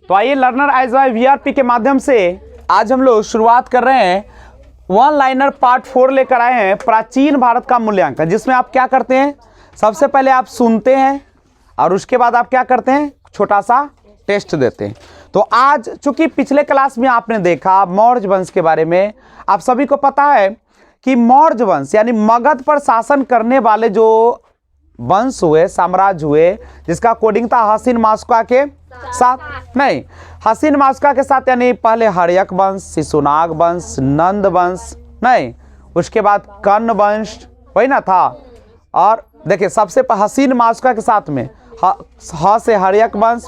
तो आइए learner as Y VRP के माध्यम से आज हम लोग शुरुआत कर रहे हैं वन लाइनर पार्ट 4 लेकर आए हैं, प्राचीन भारत का मूल्यांकन, जिसमें आप क्या करते हैं, सबसे पहले आप सुनते हैं और उसके बाद आप क्या करते हैं, छोटा सा टेस्ट देते हैं। तो आज चूंकि पिछले क्लास में आपने देखा मौर्य वंश के बारे में, आप सभी को पता है कि मौर्य वंश यानी मगध पर शासन करने वाले जो वंश हुए, साम्राज्य हुए, जिसका कोडिंग था हसीन मास्का के साथ, नहीं हसीन मास्का के साथ, यानी पहले हर्यक वंश, शिशुनाग वंश, नंद वंश, नहीं उसके बाद कर्ण वंश, वही ना था। और देखिए सबसे हसीन मास्का के साथ में ह से हर्यक वंश,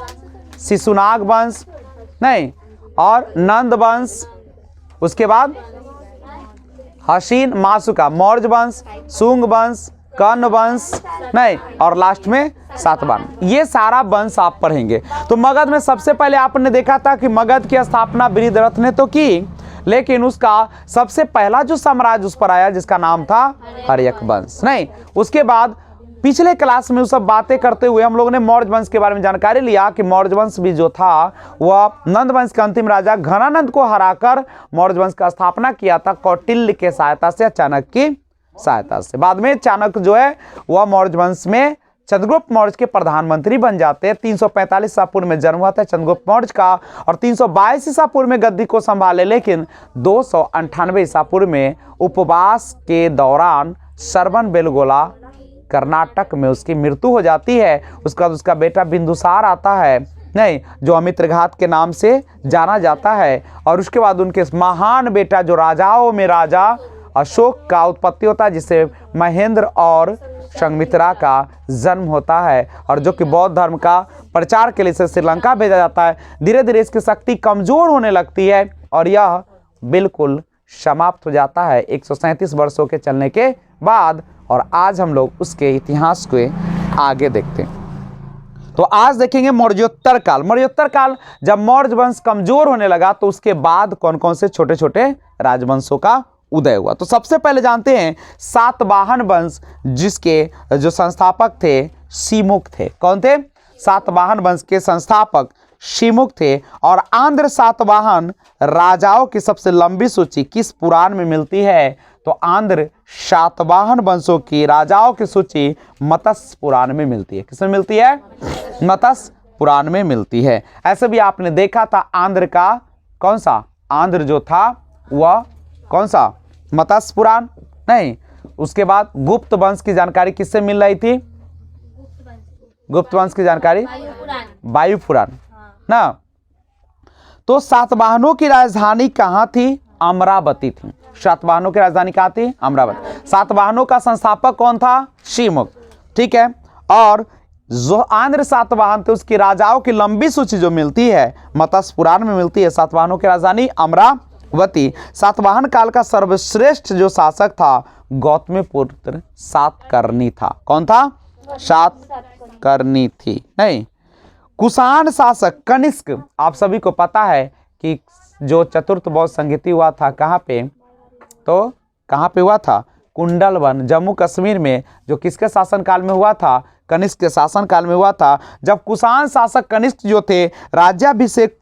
शिशुनाग वंश, नहीं और नंद वंश, उसके बाद हसीन मासुका, मौर्य वंश, सुंग वंश, कर्ण वंश, नहीं और लास्ट में सातवाहन, ये सारा वंश आप पढ़ेंगे। तो मगध में सबसे पहले आपने देखा था कि मगध की स्थापना बृहद्रथ ने तो की, लेकिन उसका सबसे पहला जो साम्राज्य उस पर आया जिसका नाम था हर्यक वंश, नहीं उसके बाद पिछले क्लास में वो सब बातें करते हुए हम लोगों ने मौर्य वंश के बारे में जानकारी लिया कि मौर्य वंश भी जो था वह नंद वंश के अंतिम राजा घनानंद को हराकर मौर्य वंश का स्थापना किया था, कौटिल्य के सहायता से, चाणक्य की सहायता से। बाद में चाणक्य जो है वह मौर्य वंश में चंद्रगुप्त मौर्य के प्रधानमंत्री बन जाते हैं। 345 ईसा पूर्व में जन्म हुआ था चंद्रगुप्त मौर्य का और 322 ईसा पूर्व में गद्दी को संभाले, लेकिन 298 ईसा पूर्व में उपवास के दौरान श्रवण बेलगोला कर्नाटक में उसकी मृत्यु हो जाती है। उसके बाद उसका बेटा बिंदुसार आता है, नहीं जो अमित्रघात के नाम से जाना जाता है, और उसके बाद उनके महान बेटा जो राजाओं में राजा अशोक का उत्पत्ति होता है, जिससे महेंद्र और संघमित्रा का जन्म होता है, और जो कि बौद्ध धर्म का प्रचार के लिए से श्रीलंका भेजा जाता है। धीरे धीरे इसकी शक्ति कमजोर होने लगती है और यह बिल्कुल समाप्त हो जाता है 137 वर्षों के चलने के बाद। और आज हम लोग उसके इतिहास को आगे देखते हैं। तो आज देखेंगे मौर्योत्तर काल। मौर्योत्तर काल जब मौर्य वंश कमजोर होने लगा तो उसके बाद कौन कौन से छोटे छोटे राजवंशों का उदय हुआ। तो सबसे पहले जानते हैं सातवाहन वंश, जिसके जो संस्थापक थे शिमुख थे। कौन थे? सातवाहन वंश के संस्थापक शिमुख थे। और आंध्र सातवाहन राजाओं की सबसे लंबी सूची किस पुराण में मिलती है? तो आंध्र सातवाहन वंशों की राजाओं की सूची मत्स्य पुराण में मिलती है। किसमें मिलती है? मत्स्य पुराण में मिलती है। ऐसे भी आपने देखा था आंध्र का कौन सा, आंध्र जो था वह कौन सा, मत्स्य पुराण, नहीं उसके बाद गुप्त वंश की जानकारी किससे मिल रही थी? गुप्त वंश की जानकारी वायु पुराण ना। तो सातवाहनों की राजधानी कहाँ थी? अमरावती थी। सातवाहनों की राजधानी कहाँ थी? अमरावती। सातवाहनों का संस्थापक कौन था? शिमुख, ठीक है। और जो आंध्र सातवाहन थे उसकी राजाओं की लंबी सूची जो मिलती है मत्स्य पुराण में मिलती है। सातवाहनों की राजधानी अमरावती। सातवाहन काल का सर्वश्रेष्ठ जो शासक था गौतमीपुत्र सातकर्णी था। कौन था? सातकर्णी थी, नहीं। कुषाण शासक कनिष्क, आप सभी को पता है कि जो चतुर्थ बौद्ध संहिता हुआ था कहाँ पे? तो कहाँ पे हुआ था? कुंडलवन, जम्मू कश्मीर में, जो किसके शासनकाल में हुआ था? कनिष्क के शासनकाल में हुआ था। जब कुषाण शासक कनिष्क जो थे राज्याभिषेक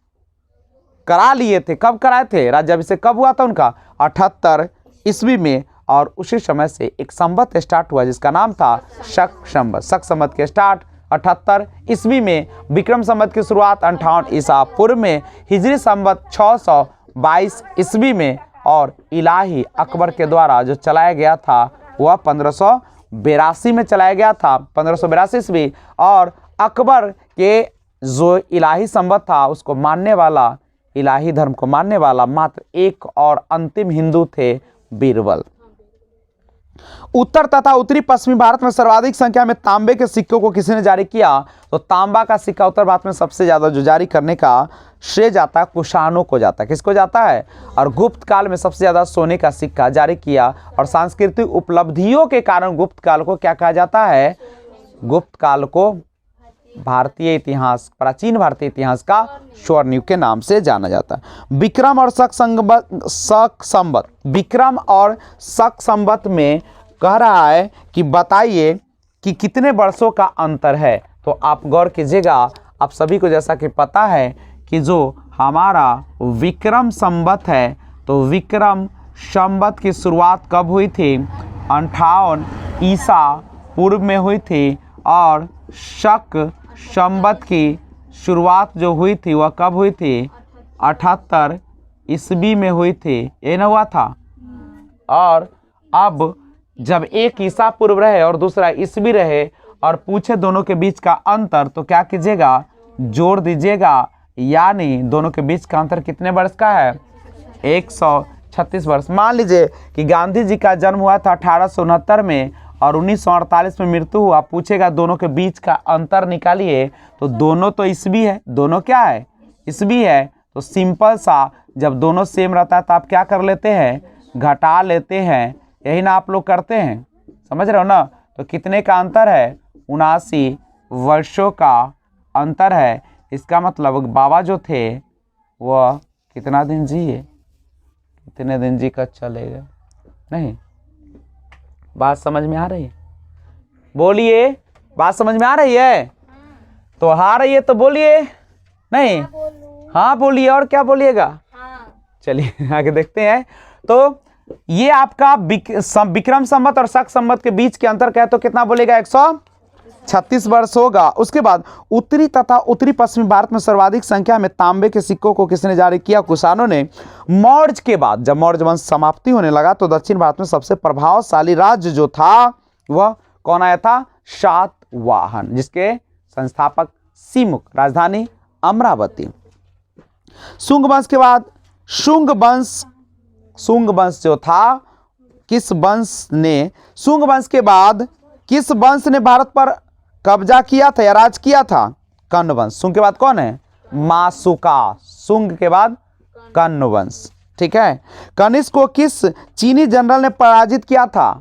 करा लिए थे। कब कराए थे? राज्याभिषेक कब हुआ था उनका? 78 ईस्वी में। और उसी समय से एक संवत स्टार्ट हुआ जिसका नाम था शक संवत। शक संवत के स्टार्ट 78 ईस्वी में, विक्रम संवत की शुरुआत 58 ईसा पूर्व में, हिजरी संवत 622 ईस्वी में, और इलाही अकबर के द्वारा जो चलाया गया था वह 1582 में चलाया गया था, 1582 ईस्वी। और अकबर के जो इलाही संवत था उसको मानने वाला, इलाही धर्म को मानने वाला मात्र एक और अंतिम हिंदू थे, बीरबल। उत्तर तथा उत्तरी पश्चिमी भारत में सर्वाधिक संख्या में तांबे के सिक्कों को किसी ने जारी किया? तो तांबा का सिक्का उत्तर भारत में सबसे ज्यादा जो जारी करने का श्रेय जाता है कुषाणों को जाता है। किसको जाता है? और गुप्त काल में सबसे ज्यादा सोने का सिक्का जारी किया। और सांस्कृतिक उपलब्धियों के कारण गुप्त काल को क्या कहा जाता है? गुप्त काल को भारतीय इतिहास, प्राचीन भारतीय इतिहास का स्वर्ण युग के नाम से जाना जाता है। विक्रम और शक संवत, विक्रम और शक संवत में कह रहा है कि बताइए कि कितने वर्षों का अंतर है। तो आप गौर कीजिएगा, आप सभी को जैसा कि पता है कि जो हमारा विक्रम संवत है, तो विक्रम संवत की शुरुआत कब हुई थी? 58 ईसा पूर्व में हुई थी। और शक संवत की शुरुआत जो हुई थी वह कब हुई थी? 78 ईस्वी में हुई थी। ये ना हुआ था? और अब जब एक ईसा पूर्व रहे और दूसरा ईस्वी रहे और पूछे दोनों के बीच का अंतर, तो क्या कीजिएगा? जोड़ दीजिएगा। यानी दोनों के बीच का अंतर कितने वर्ष का है? 136 वर्ष। मान लीजिए कि गांधी जी का जन्म हुआ था 1869 में और 1948 में मृत्यु हुआ। पूछेगा दोनों के बीच का अंतर निकालिए, तो दोनों तो ईस्वी है। दोनों क्या है? ईस्वी है। तो सिंपल सा, जब दोनों सेम रहता है तो आप क्या कर लेते हैं? घटा लेते हैं। यही ना आप लोग करते हैं, समझ रहे हो ना? तो कितने का अंतर है? 79 वर्षों का अंतर है। इसका मतलब बाबा जो थे वह कितना दिन जिए? कितने दिन जी का चलेगा? नहीं, बात समझ में आ रही है? बोलिए, बात समझ में आ रही है? तो आ रही है तो बोलिए। नहीं, हाँ बोलिए। और क्या बोलिएगा? चलिए आगे देखते हैं। तो ये आपका विक्रम संवत और शक संवत के बीच के अंतर क्या है? तो कितना बोलेगा? 136 वर्ष होगा। उसके बाद उत्तरी तथा उत्तरी पश्चिमी भारत में सर्वाधिक संख्या में तांबे के सिक्कों को किसने जारी किया? कुषाणों ने। मौर्य के बाद जब मौर्य वंश समाप्ति होने लगा तो दक्षिण भारत में सबसे प्रभावशाली राज्य जो था वह कौन आया था? सातवाहन, जिसके संस्थापक सिमुक, राजधानी अमरावती। शुंग वंश के बाद शुंग वंश जो था, किस वंश ने शुंग वंश के बाद किस वंश ने भारत पर कब्जा किया था या राज किया था? कर्ण वंश। शुंग के बाद कौन है? माशुका। शुंग के बाद कर्ण वंश। ठीक है। कनिष्क को किस चीनी जनरल ने पराजित किया था?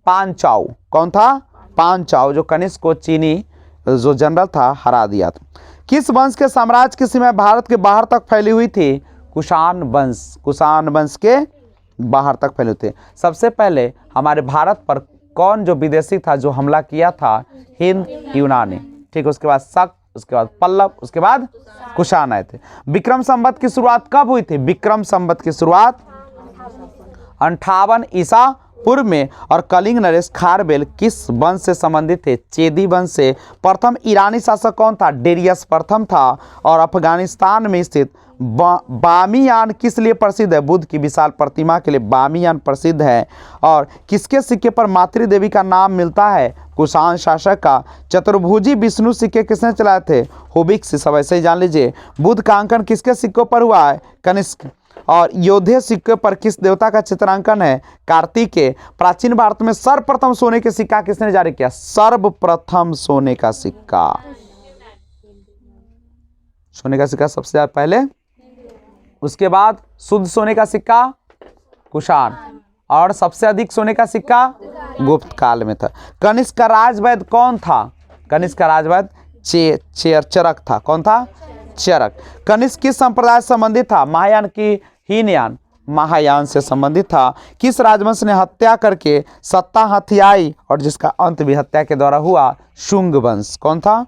पांचाऊ। कौन था? पांचाऊ, जो कनिष्क को चीनी जो जनरल था हरा दिया था। किस वंश के साम्राज्य की सीमा भारत के बाहर तक फैली हुई थी? कुषाण वंश। कुषाण वंश के बाहर तक फैले थे। सबसे पहले हमारे भारत पर कौन जो विदेशी था जो हमला किया था? हिंद यूनानी। ठीक, उसके बाद शक, उसके बाद पल्लव, उसके बाद कुषाण आए थे। विक्रम संवत की शुरुआत कब हुई थी? विक्रम संवत की शुरुआत 58 ईसा पूर्व में। और कलिंग नरेश खारबेल किस वंश से संबंधित थे? चेदी वंश से। प्रथम ईरानी शासक कौन था? डेरियस प्रथम था। और अफगानिस्तान में स्थित बामियान किस लिए प्रसिद्ध है? बुद्ध की विशाल प्रतिमा के लिए बामियान प्रसिद्ध है। और किसके सिक्के पर मातृ देवी का नाम मिलता है? कुषाण शासक का। चतुर्भुजी विष्णु सिक्के किसने चलाए थे? हुबिक्स। सब ऐसे ही जान लीजिए। बुद्ध का अंकन किसके सिक्कों पर हुआ है? कनिष्क। और योधे सिक्के पर किस देवता का चित्रांकन है? कार्तिकेय। प्राचीन भारत में सर्वप्रथम सोने के सिक्का किसने जारी किया? सर्वप्रथम सोने का सिक्का। सोने का सिक्का सबसे ज्यादा पहले, उसके बाद शुद्ध सोने का सिक्का कुषाण, और सबसे अधिक सोने का सिक्का गुप्त काल में था। कनिष्क का राजवैद्य कौन था? कनिष्क का राजवैद्य चरक था। कौन था? चरक। कनिष्क किस संप्रदाय से संबंधित था? महायान की हीनयान? महायान से संबंधित था। किस राजवंश ने हत्या करके सत्ता हथियाई और जिसका अंत भी हत्या के द्वारा हुआ? शुंग वंश। कौन था?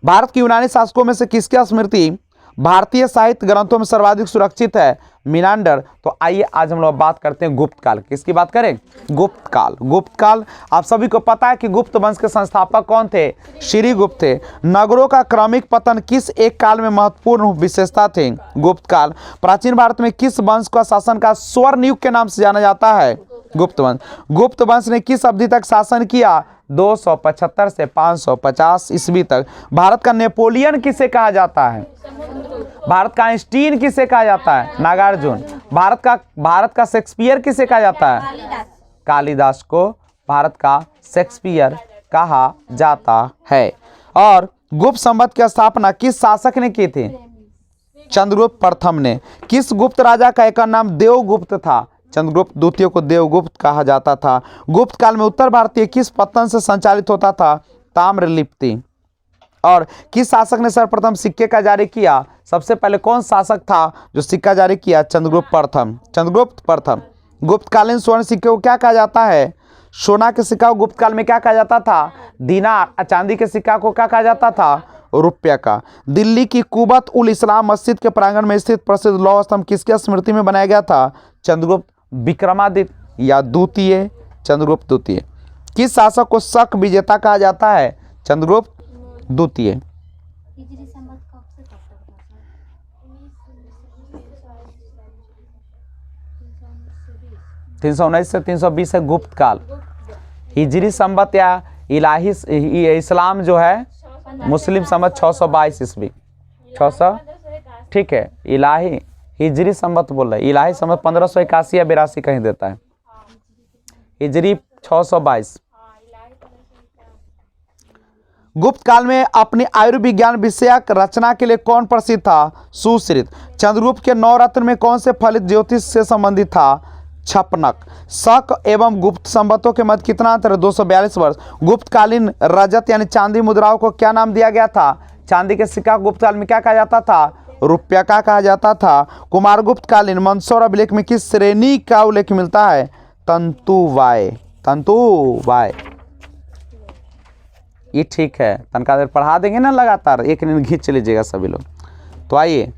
भारत के यूनानी शासकों में से किसकी स्मृति भारतीय साहित्य ग्रंथों में सर्वाधिक सुरक्षित है? मिनांडर। तो आइए आज हम लोग बात करते हैं गुप्त काल। किसकी बात करें? गुप्त काल। गुप्त काल आप सभी को पता है कि गुप्त वंश के संस्थापक कौन थे? श्री गुप्त थे। नगरों का क्रमिक पतन किस एक काल में महत्वपूर्ण विशेषता थे? गुप्त काल। प्राचीन भारत में किस वंश का शासन का स्वर्ण युग के नाम से जाना जाता है? गुप्त वंश। गुप्त वंश ने किस अवधि तक शासन किया? 275 से 550 ईस्वी तक। भारत का नेपोलियन किसे कहा जाता है? भारत का आइंस्टीन किसे कहा जाता है? नागार्जुन। भारत का शेक्सपियर किसे कहा जाता है? कालिदास को भारत का शेक्सपियर कहा जाता है। और गुप्त संवत की स्थापना किस शासक ने की थी? चंद्रगुप्त प्रथम ने। किस गुप्त राजा का एक नाम देवगुप्त था? चंद्रगुप्त द्वितीय को देवगुप्त कहा जाता था। गुप्त काल में उत्तर भारतीय किस पत्तन से संचालित होता था? ताम्रलिप्ति। और किस शासक ने सर्वप्रथम सिक्के का जारी किया? सबसे पहले कौन शासक था जो सिक्का जारी किया? चंद्रगुप्त प्रथम। चंद्रगुप्त प्रथम। गुप्तकालीन स्वर्ण सिक्के को क्या कहा जाता है? सोना के सिक्का को गुप्त काल में क्या कहा जाता था? दीनार। चांदी के सिक्का को क्या कहा जाता था? रुपये का। दिल्ली की कुबत उल इस्लाम मस्जिद के प्रांगण में स्थित प्रसिद्ध लौह स्तंभ किसके स्मृति में बनाया गया था? चंद्रगुप्त विक्रमादित्य या द्वितीय चंद्रगुप्त द्वितीय। किस शासक को शक विजेता कहा जाता है? चंद्रगुप्त द्वितीय। हिजरी संवत कब से कब तक था सर? 319 से 320 है गुप्त काल। हिजरी संवत या इलाही इस्लाम जो है मुस्लिम संवत 622 ईस्वी 600, ठीक है। इलाही हिजरी संवत बोल रहे, इलाही संवत 1581 या 82 कहीं देता है। हिजरी 622। गुप्त काल में अपनी आयुर्विज्ञान विषयक रचना के लिए कौन प्रसिद्ध था? सुश्रुत। चंद्रगुप्त के 9 रत्न में कौन से फलित ज्योतिष से संबंधित था? छपनक। शक एवं गुप्त संवतों के मध्य कितना अंतर है? 242 वर्ष। गुप्तकालीन रजत यानी चांदी मुद्राओं को क्या नाम दिया गया था? चांदी के सिक्का गुप्त काल में क्या कहा जाता था? रुपया का कहा जाता था। कुमारगुप्त कालीन मंदसौर अभिलेख में किस श्रेणी का उल्लेख मिलता है? तंतुवाय। तंतुवाय, ये ठीक है। तनका देर पढ़ा देंगे ना लगातार, एक दिन खींच लीजिएगा सभी लोग। तो आइए,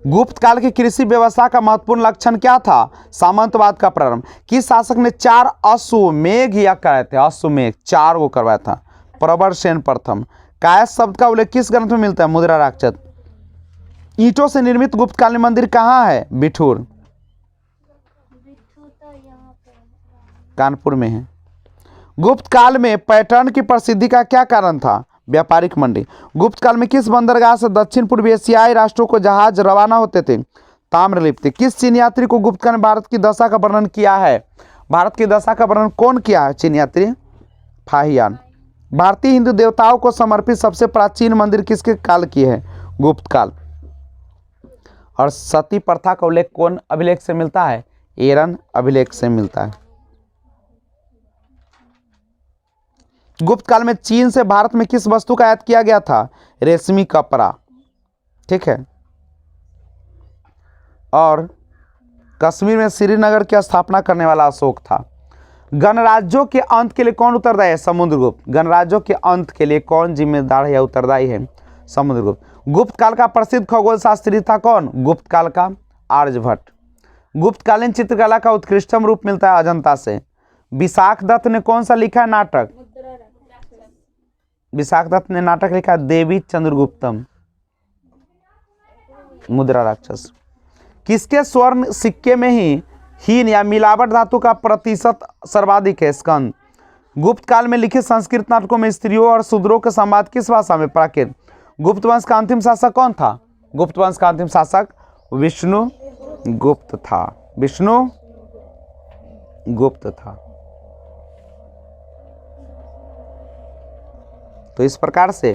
गुप्त काल की कृषि व्यवस्था का महत्वपूर्ण लक्षण क्या था? सामंतवाद का प्रारंभ। किस शासक ने 4 अश्वमेध यज्ञ कराए थे? अश्वमेध 4 को करवाया था। प्रवरसेन प्रथम। कायस्थ शब्द का उल्लेख किस ग्रंथ में मिलता है? मुद्रा राक्षस। ईंटों से निर्मित गुप्तकालीन मंदिर कहाँ है? बिठूर, कानपुर में है। गुप्त काल में पैटर्न की प्रसिद्धि का क्या कारण था? व्यापारिक मंडी। गुप्त काल में किस बंदरगाह से दक्षिण पूर्वी एशियाई राष्ट्रों को जहाज रवाना होते थे? ताम्रलिप्ति। किस चीन यात्री को गुप्त काल में भारत की दशा का वर्णन किया है? भारत की दशा का वर्णन कौन किया है? चीन यात्री फाहियान। भारतीय हिंदू देवताओं को समर्पित सबसे प्राचीन मंदिर किसके काल की है? गुप्त काल। और सती प्रथा का उल्लेख कौन अभिलेख से मिलता है? एरन अभिलेख से मिलता है। गुप्त काल में चीन से भारत में किस वस्तु का आयात किया गया था? रेशमी कपड़ा, ठीक है। और कश्मीर में श्रीनगर की स्थापना करने वाला अशोक था। गणराज्यों के अंत के लिए कौन उत्तरदायी है? समुद्रगुप्त। गणराज्यों के अंत के लिए कौन जिम्मेदार है या उत्तरदायी है? समुद्रगुप्त। गुप्त काल का प्रसिद्ध खगोल शास्त्री था कौन? गुप्त काल का आर्यभट्ट। गुप्तकालीन चित्रकला का उत्कृष्टतम रूप मिलता है अजंता से। विशाख दत्त ने कौन सा लिखा है नाटक? विशाख दत्त ने नाटक लिखा देवी चंद्रगुप्तम, मुद्रा राक्षस। किसके स्वर्ण सिक्के में ही हीन या मिलावट धातु का प्रतिशत सर्वाधिक है? स्कंद। गुप्त काल में लिखित संस्कृत नाटकों में स्त्रियों और शूद्रों के संवाद किस भाषा में? प्राकृत। गुप्त वंश का अंतिम शासक कौन था? गुप्त वंश का अंतिम शासक विष्णु गुप्त था। विष्णु गुप्त था। तो इस प्रकार से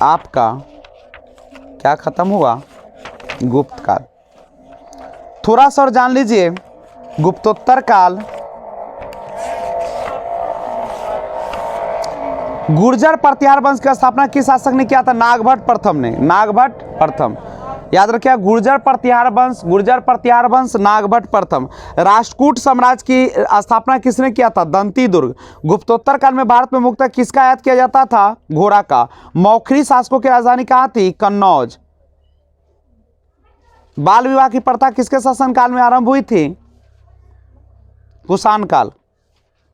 आपका क्या खत्म हुआ? गुप्त काल। थोड़ा सा और जान लीजिए, गुप्तोत्तर काल गुर्जर प्रतिहार वंश की स्थापना किस शासक ने किया था? नागभट्ट प्रथम ने। नागभट्ट प्रथम, याद रखिए। गुर्जर प्रतिहार वंश नागभट्ट प्रथम। राष्ट्रकूट साम्राज्य की स्थापना किसने किया था? दंती दुर्ग। गुप्तोत्तर काल में भारत में मुख्यतः किसका आयात किया जाता था? घोड़ा का। मौखरी शासकों की राजधानी कहाँ थी? कन्नौज। बाल विवाह की प्रथा किसके शासनकाल में आरंभ हुई थी? कुषाण काल।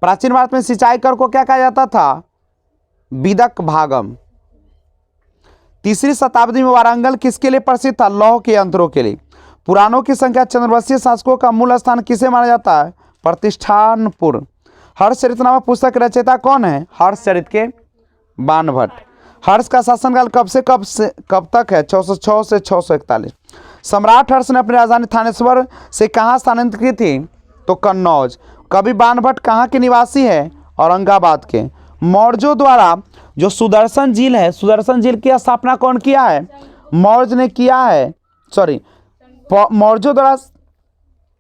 प्राचीन भारत में सिंचाई कर को क्या कहा जाता था? विदक भागम। 3री शताब्दी में वारंगल किसके लिए प्रसिद्ध था? लौह के यंत्रों के लिए। पुराणों की संख्या चंद्रवंशीय शासकों का मूल स्थान किसे माना जाता है? प्रतिष्ठानपुर। हर्षचरित नामक पुस्तक रचयिता कौन है? हर्षचरित के बाणभट्ट। हर्ष का शासनकाल कब से कब तक है? 606 से 641। सम्राट हर्ष ने अपनी राजधानी थानेश्वर से कहाँ स्थानांतरित की थी? तो कन्नौज। कवि बाणभट्ट कहाँ के निवासी है? औरंगाबाद के। मौर्यों द्वारा जो सुदर्शन झील है, सुदर्शन झील की स्थापना कौन किया है? मौर्य ने किया है। मौर्यों द्वारा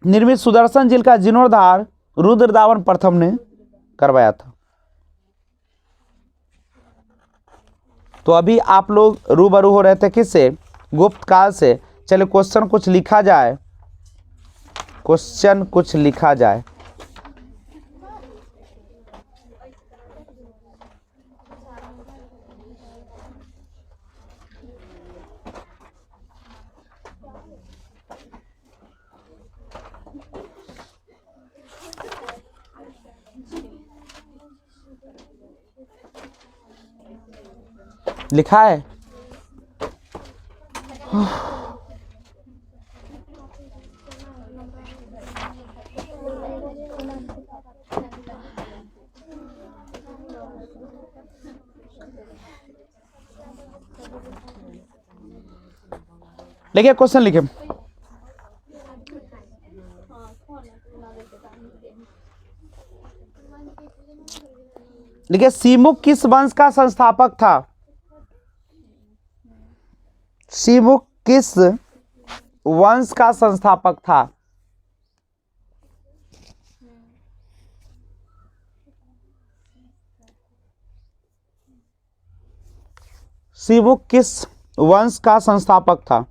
निर्मित सुदर्शन झील का जीर्णोद्धार रुद्रदावन प्रथम ने करवाया था। तो अभी आप लोग रूबरू हो रहे थे किससे? गुप्त काल से। चलिए क्वेश्चन कुछ लिखा जाए, क्वेश्चन कुछ लिखा जाए। लिखा है। लिखिए, क्वेश्चन लिखिए। लिखिए, सीमुक किस वंश का संस्थापक था? सीमुक किस वंश का संस्थापक था? सीमुक किस वंश का संस्थापक था?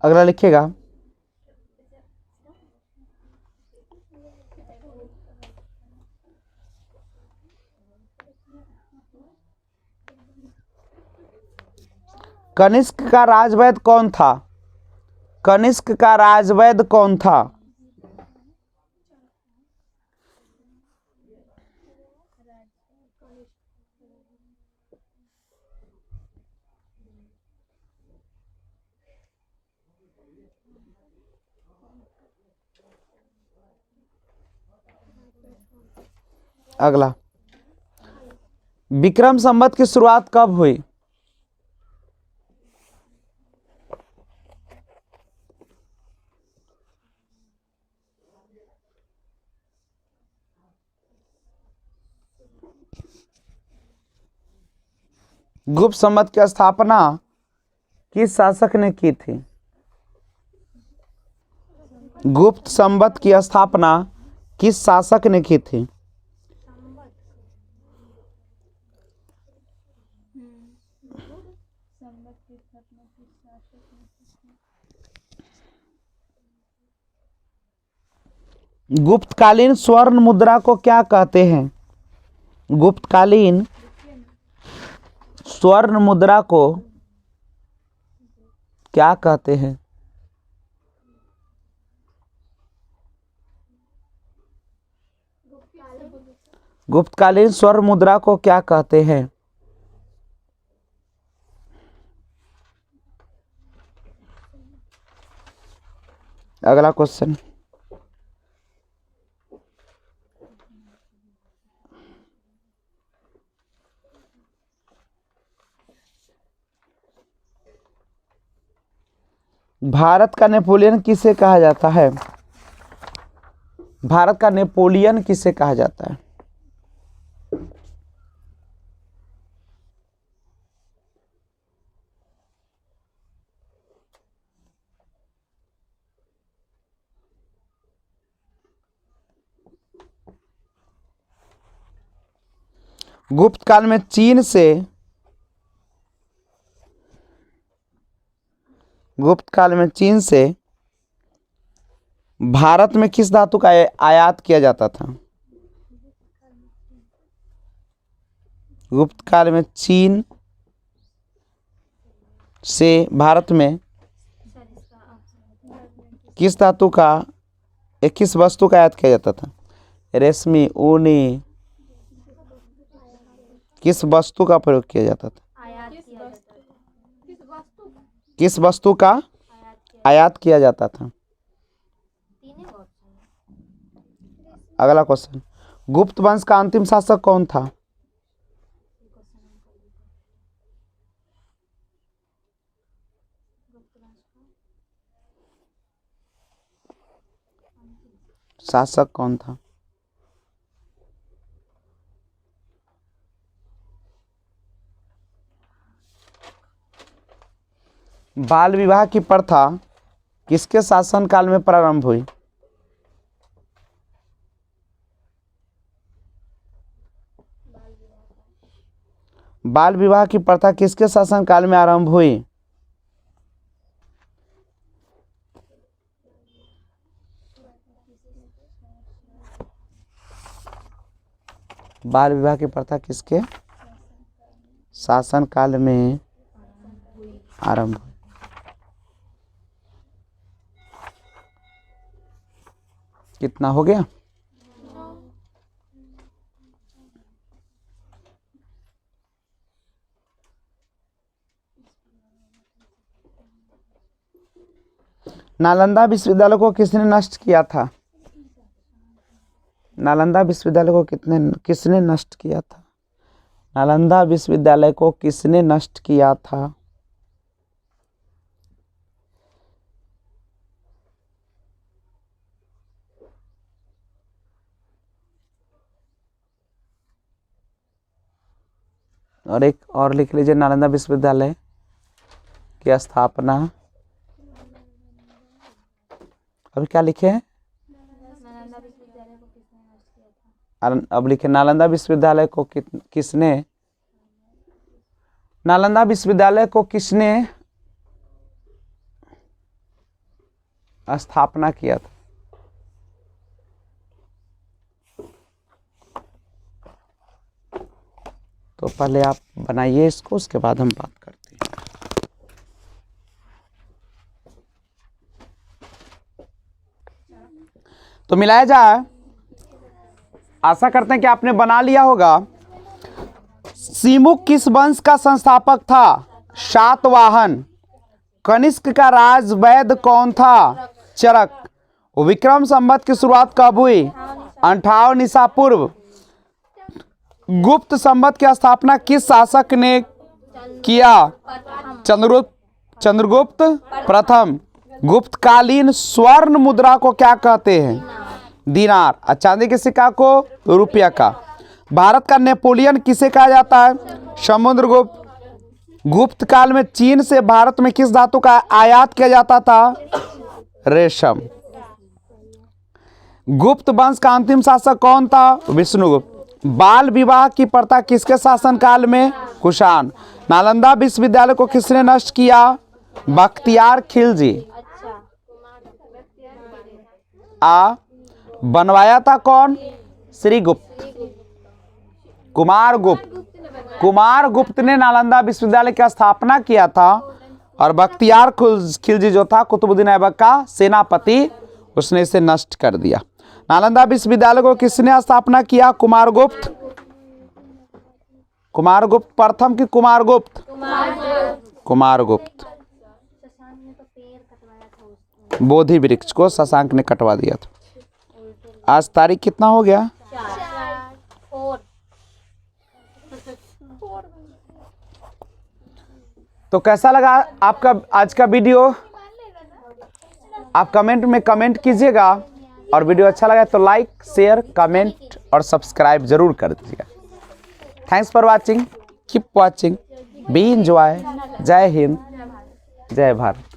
अगला लिखिएगा। कनिष्क का राजवैद्य कौन था? कनिष्क का राजवैद्य कौन था? अगला, विक्रम संवत की शुरुआत कब हुई? गुप्त संवत की स्थापना किस शासक ने की थी? गुप्त संवत की स्थापना किस शासक ने की थी? गुप्तकालीन स्वर्ण मुद्रा को क्या कहते हैं? गुप्तकालीन स्वर्ण मुद्रा को क्या कहते हैं? गुप्तकालीन स्वर्ण मुद्रा को क्या कहते हैं? अगला क्वेश्चन, भारत का नेपोलियन किसे कहा जाता है? भारत का नेपोलियन किसे कहा जाता है? गुप्त काल में चीन से भारत में किस धातु का आयात किया जाता था? गुप्त काल में चीन से भारत में किस धातु का किस वस्तु का आयात किया जाता था? रेशमी, ऊनी, किस वस्तु का प्रयोग किया जाता था? किस वस्तु का आयात किया जाता था? अगला क्वेश्चन, गुप्त वंश का अंतिम शासक कौन था? शासक कौन था? बाल विवाह की प्रथा किसके शासनकाल में प्रारंभ हुई? बाल विवाह की प्रथा किसके शासनकाल में आरंभ हुई? बाल विवाह की प्रथा किसके शासन काल में आरंभ हुई? कितना हो गया? नालंदा विश्वविद्यालय को किसने नष्ट किया था? नालंदा विश्वविद्यालय को किसने नष्ट किया था? नालंदा विश्वविद्यालय को किसने नष्ट किया था? और एक और लिख लीजिए, नालंदा विश्वविद्यालय की स्थापना, अभी क्या लिखे हैं? नालंदा विश्वविद्यालय को किसने नष्ट किया था? अब लिखे नालंदा विश्वविद्यालय को किसने नालंदा विश्वविद्यालय को किसने स्थापना किया था? तो पहले आप बनाइए इसको, उसके बाद हम बात करते हैं। तो मिलाया जाए, आशा करते हैं कि आपने बना लिया होगा। सीमुक किस वंश का संस्थापक था? शातवाहन। कनिष्क का राज वैद कौन था? चरक। विक्रम संवत की शुरुआत कब हुई? 58 ईसा पूर्व। गुप्त संवत की स्थापना किस शासक ने किया? चंद्रगुप्त प्रथम। गुप्तकालीन स्वर्ण मुद्रा को क्या कहते हैं? दिनार। और चांदी के सिक्का को रुपया का। भारत का नेपोलियन किसे कहा जाता है? समुद्रगुप्त। गुप्त काल में चीन से भारत में किस धातु का आयात किया जाता था? रेशम। गुप्त वंश का अंतिम शासक कौन था? विष्णुगुप्त। बाल विवाह की प्रथा किसके शासनकाल में? कुषाण। नालंदा विश्वविद्यालय को किसने नष्ट किया? बख्तियार खिलजी। बनवाया था कौन? श्रीगुप्त। कुमार गुप्त ने नालंदा विश्वविद्यालय की स्थापना किया था, और बख्तियार खिलजी जो था कुतुबुद्दीन ऐबक का सेनापति, उसने इसे नष्ट कर दिया। नालंदा विश्वविद्यालय को किसने स्थापना किया? कुमारगुप्त प्रथम की कुमारगुप्त? कुमारगुप्त। बोधि वृक्ष को शशांक ने कटवा दिया था। आज तारीख कितना हो गया? तो कैसा लगा आपका आज का वीडियो? आप कमेंट में कमेंट कीजिएगा, और वीडियो अच्छा लगा तो लाइक, शेयर, कमेंट और सब्सक्राइब जरूर कर दीजिएगा। Thanks for watching, keep watching, B enjoy. जय हिंद, जय भारत।